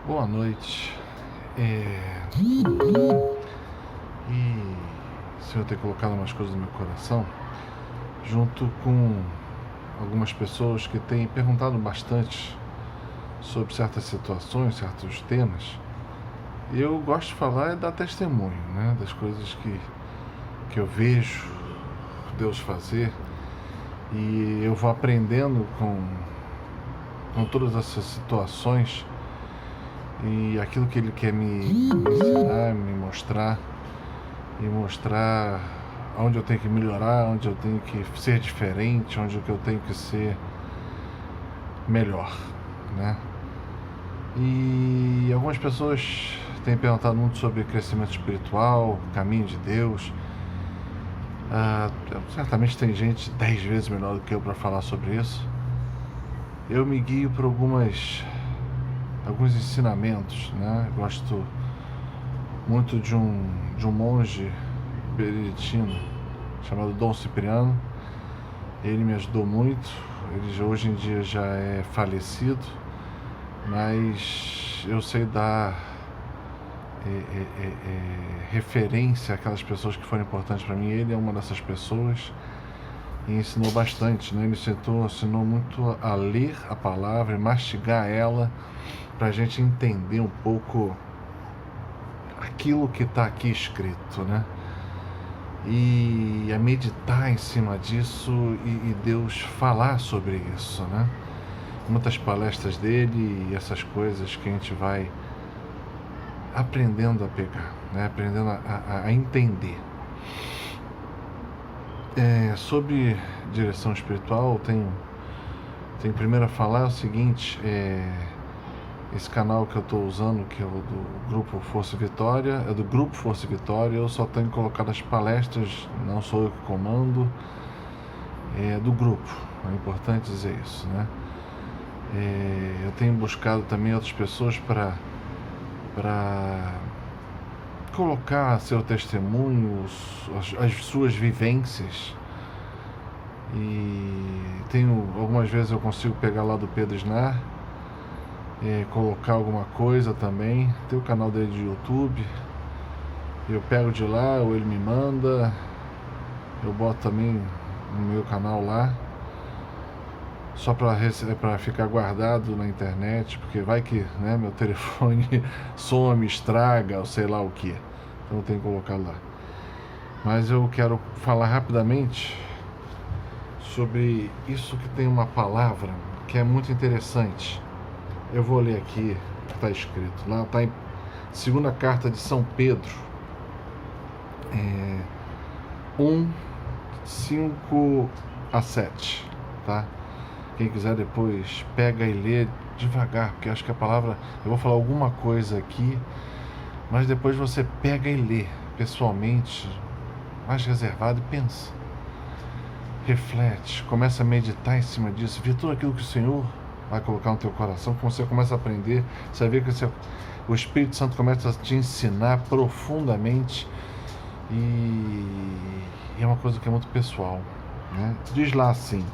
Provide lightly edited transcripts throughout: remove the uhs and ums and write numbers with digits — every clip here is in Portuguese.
Boa noite. E o Senhor tem colocado umas coisas no meu coração, junto com algumas pessoas que têm perguntado bastante sobre certas situações, certos temas. E eu gosto de falar e dar testemunho, né, das coisas que eu vejo Deus fazer. E eu vou aprendendo com todas essas situações e aquilo que Ele quer me ensinar, me mostrar, e mostrar onde eu tenho que melhorar, onde eu tenho que ser diferente, onde eu tenho que ser melhor, né? E algumas pessoas têm perguntado muito sobre crescimento espiritual, caminho de Deus. Certamente tem gente 10 vezes melhor do que eu para falar sobre isso. Eu me guio por alguns ensinamentos, né? Gosto muito de um monge beneditino chamado Dom Cipriano. Ele me ajudou muito. Ele hoje em dia já é falecido, mas eu sei dar referência àquelas pessoas que foram importantes para mim. Ele é uma dessas pessoas e ensinou bastante, né? Ele ensinou muito a ler a palavra e mastigar ela, para a gente entender um pouco aquilo que está aqui escrito, né? E a meditar em cima disso e Deus falar sobre isso, né? Muitas palestras dele e essas coisas que a gente vai aprendendo a pegar, né? Aprendendo a entender. Sobre direção espiritual, tenho primeiro a falar o seguinte: esse canal que eu estou usando, que é o do Grupo Força e Vitória, é do Grupo Força e Vitória. Eu só tenho colocado as palestras, não sou eu que comando, é do grupo. É importante dizer isso, né? Eu tenho buscado também outras pessoas para colocar seu testemunho, as suas vivências. E algumas vezes eu consigo pegar lá do Pedro Snar, colocar alguma coisa também. Tem o canal dele de YouTube, eu pego de lá, ou ele me manda, eu boto também no meu canal lá, só para ficar guardado na internet, porque vai que, né, meu telefone some, estraga, ou sei lá o que. Então eu tenho que colocar lá. Mas eu quero falar rapidamente sobre isso, que tem uma palavra que é muito interessante. Eu vou ler aqui o que está escrito. Lá está em segunda carta de São Pedro, 1:5-7, tá? Quem quiser depois pega e lê devagar, porque acho que a palavra, eu vou falar alguma coisa aqui, mas depois você pega e lê pessoalmente, mais reservado, e pensa, reflete, começa a meditar em cima disso, vê tudo aquilo que o Senhor vai colocar no teu coração. Quando você começa a aprender, você vai ver que o Espírito Santo começa a te ensinar profundamente, e é uma coisa que é muito pessoal, né? Diz lá assim: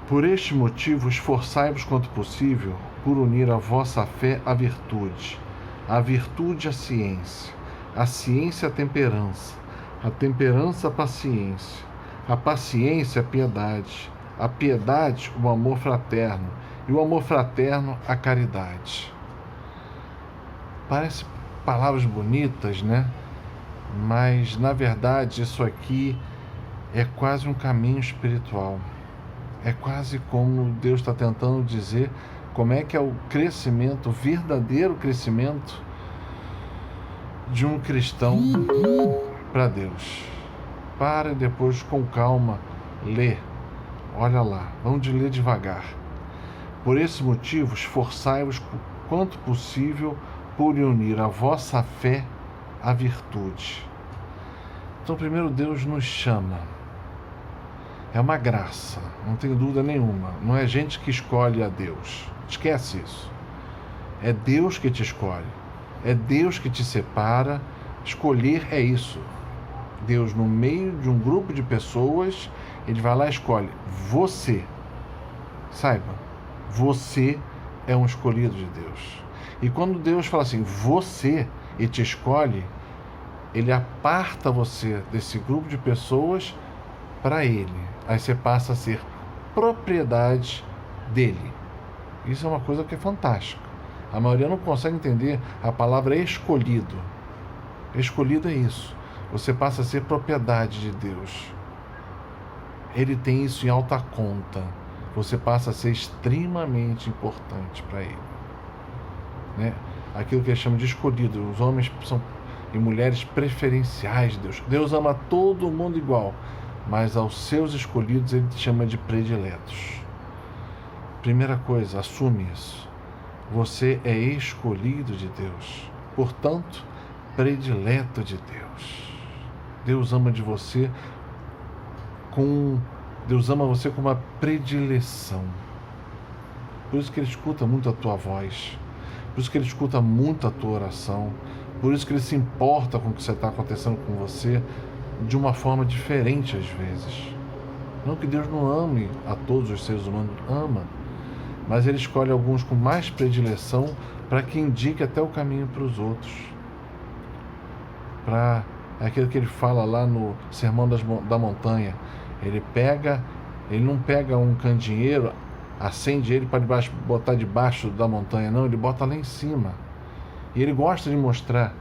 por este motivo, esforçai-vos quanto possível por unir a vossa fé à virtude à ciência, a ciência à temperança, a temperança à paciência, a paciência à piedade, a piedade o amor fraterno, e o amor fraterno a caridade. Parece palavras bonitas, né? Mas na verdade isso aqui é quase um caminho espiritual. É quase como Deus está tentando dizer como é que é o crescimento, o verdadeiro crescimento de um cristão para Deus. Para e depois, com calma, lê. Olha lá, vamos de ler devagar. Por esse motivo, esforçai-vos quanto possível por unir a vossa fé à virtude. Então, primeiro, Deus nos chama. É uma graça, não tenho dúvida nenhuma. Não é gente que escolhe a Deus. Esquece isso. É Deus que te escolhe. É Deus que te separa. Escolher é isso. Deus, no meio de um grupo de pessoas, Ele vai lá e escolhe você. Saiba, você é um escolhido de Deus. E quando Deus fala assim, você, e te escolhe, Ele aparta você desse grupo de pessoas para Ele. Aí você passa a ser propriedade dEle. Isso é uma coisa que é fantástica. A maioria não consegue entender a palavra escolhido. Escolhido é isso. Você passa a ser propriedade de Deus. Ele tem isso em alta conta. Você passa a ser extremamente importante para Ele. Né? Aquilo que ele chama de escolhido. Os homens e mulheres preferenciais de Deus. Deus ama todo mundo igual, mas aos seus escolhidos Ele chama de prediletos. Primeira coisa, assume isso. Você é escolhido de Deus. Portanto, predileto de Deus. Deus ama você Deus ama você com uma predileção. Por isso que Ele escuta muito a tua voz. Por isso que Ele escuta muito a tua oração. Por isso que Ele se importa com o que está acontecendo com você de uma forma diferente às vezes. Não que Deus não ame a todos os seres humanos, ama. Mas Ele escolhe alguns com mais predileção para que indique até o caminho para os outros. É aquilo que Ele fala lá no Sermão da Montanha. Ele não pega um candeeiro, acende ele para botar debaixo da montanha, não, Ele bota lá em cima. E Ele gosta de mostrar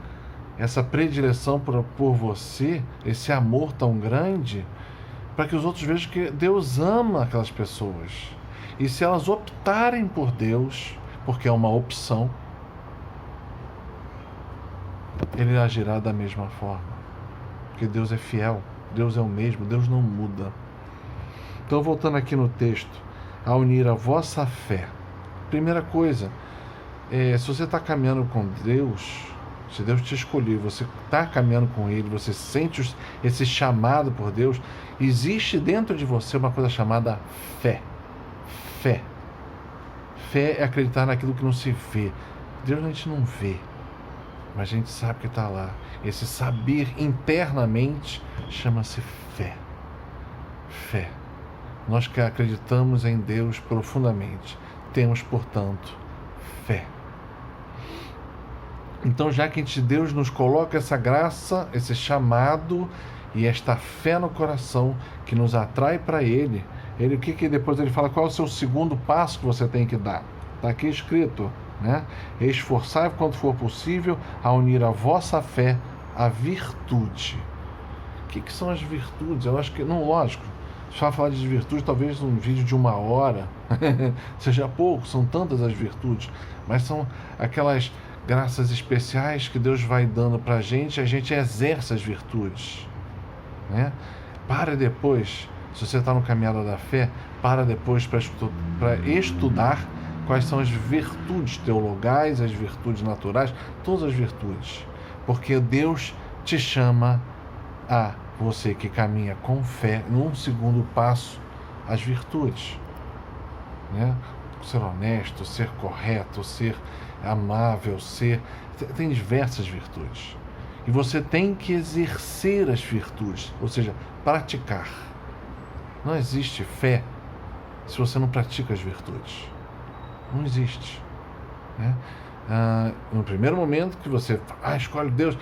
essa predileção por você, esse amor tão grande, para que os outros vejam que Deus ama aquelas pessoas. E se elas optarem por Deus, porque é uma opção, Ele agirá da mesma forma. Porque Deus é fiel, Deus é o mesmo, Deus não muda. Então, voltando aqui no texto, a unir a vossa fé. Primeira coisa, se você está caminhando com Deus, se Deus te escolheu, você está caminhando com Ele, você sente esse chamado por Deus, existe dentro de você uma coisa chamada fé. Fé. Fé é acreditar naquilo que não se vê. Deus a gente não vê, mas a gente sabe que está lá. Esse saber internamente chama-se fé. Fé. Nós que acreditamos em Deus profundamente, temos, portanto, fé. Então, já que Deus nos coloca essa graça, esse chamado e esta fé no coração que nos atrai para Ele, o que depois Ele fala? Qual é o seu segundo passo que você tem que dar? Está aqui escrito, né? Esforçai quanto for possível a unir a vossa fé à virtude. O que são as virtudes? Eu acho que, não, lógico, se eu falar de virtude, talvez um vídeo de 1 hora seja pouco, são tantas as virtudes, mas são aquelas graças especiais que Deus vai dando para a gente exerce as virtudes, né? Para depois, se você está no caminhada da fé, para depois para estudar quais são as virtudes teologais, as virtudes naturais, todas as virtudes, porque Deus te chama a você que caminha com fé, num segundo passo, as virtudes, né? Ser honesto, ser correto, ser amável, tem diversas virtudes. E você tem que exercer as virtudes, ou seja, praticar. Não existe fé se você não pratica as virtudes. Não existe, né? No primeiro momento que você escolhe Deus,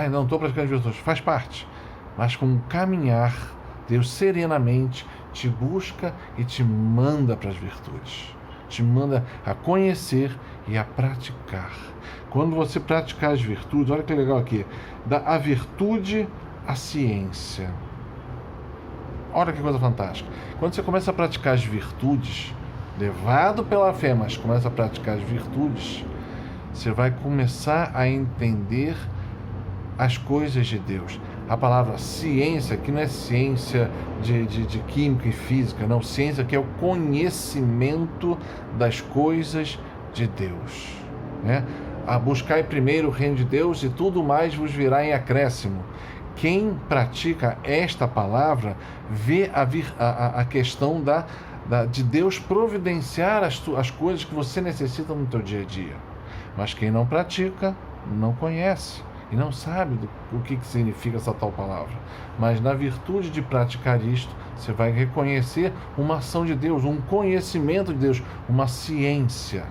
não estou praticando as virtudes, faz parte. Mas com o caminhar, Deus serenamente te busca e te manda para as virtudes. Te manda a conhecer e a praticar. Quando você praticar as virtudes, olha que legal aqui, a virtude à ciência. Olha que coisa fantástica. Quando você começa a praticar as virtudes, levado pela fé, mas começa a praticar as virtudes, você vai começar a entender as coisas de Deus. A palavra ciência, que não é ciência de química e física, não. Ciência que é o conhecimento das coisas de Deus, né? A buscar primeiro o reino de Deus e tudo mais vos virá em acréscimo. Quem pratica esta palavra vê a questão de Deus providenciar as coisas que você necessita no teu dia a dia. Mas quem não pratica, não conhece. E não sabe o que significa essa tal palavra. Mas na virtude de praticar isto, você vai reconhecer uma ação de Deus, um conhecimento de Deus, uma ciência.